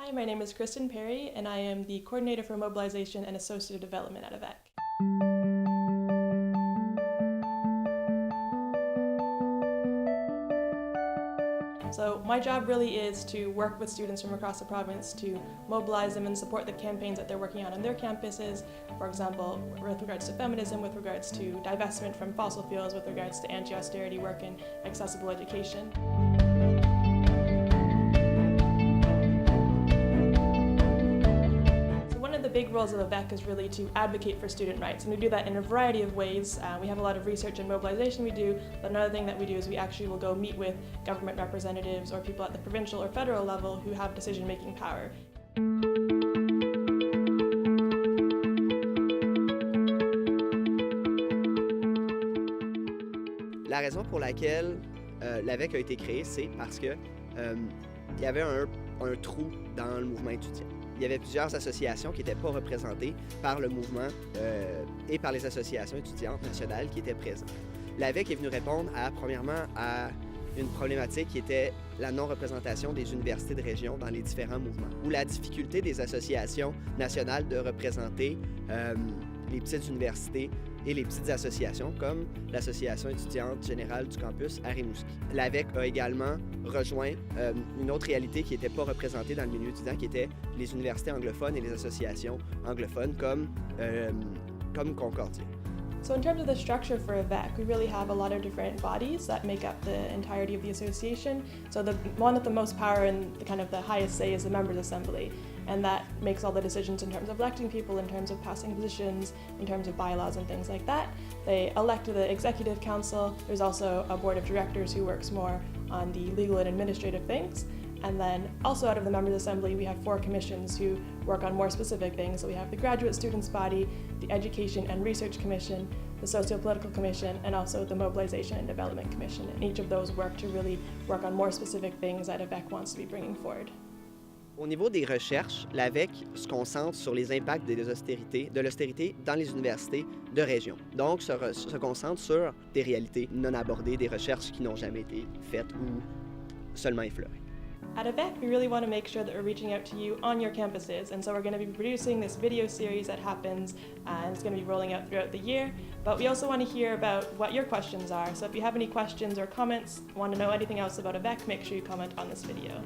Hi, my name is Kristen Perry, and I am the Coordinator for Mobilization and Associative Development at AVEQ. So my job really is to work with students from across the province to mobilize them and support the campaigns that they're working on their campuses. For example, with regards to feminism, with regards to divestment from fossil fuels, with regards to anti-austerity work and accessible education. The big roles of AVEQ is really to advocate for student rights, and we do that in a variety of ways. We have a lot of research and mobilization we do, but another thing that we do is we actually will go meet with government representatives or people at the provincial or federal level who have decision-making power. La raison pour laquelle l'AVEQ a été créée, c'est parce que il y avait un trou dans le mouvement étudiant. Il y avait plusieurs associations qui n'étaient pas représentées par le mouvement et par les associations étudiantes nationales qui étaient présentes. L'AVEQ est venu répondre premièrement à une problématique qui était la non-représentation des universités de région dans les différents mouvements, ou la difficulté des associations nationales de représenter les petites universités et les petites associations comme l'Association étudiante générale du campus à Rimouski. L'AVEQ a également rejoint une autre réalité qui n'était pas représentée dans le milieu étudiant, qui était les universités anglophones et les associations anglophones comme Concordia. So in terms of the structure for AVEQ, we really have a lot of different bodies that make up the entirety of the association. So the one with the most power and the highest say is the Members' Assembly, and that makes all the decisions in terms of electing people, in terms of passing positions, in terms of bylaws and things like that. They elect the Executive Council. There's also a Board of Directors who works more on the legal and administrative things. And then also out of the Members' Assembly, we have 4 commissions who work on more specific things. So we have the Graduate Students Body, the Education and Research Commission, the Socio-Political Commission, and also the Mobilization and Development Commission. And each of those work to really work on more specific things that AVEQ wants to be bringing forward. Au niveau des recherches, l'AVEQ se concentre sur les impacts de l'austérité dans les universités de région. Donc, se concentre sur des réalités non abordées, des recherches qui n'ont jamais été faites ou seulement effleurées. At AVEQ, we really want to make sure that we're reaching out to you on your campuses, and so we're going to be producing this video series that happens, and it's going to be rolling out throughout the year. But we also want to hear about what your questions are, so if you have any questions or comments, want to know anything else about AVEQ, make sure you comment on this video.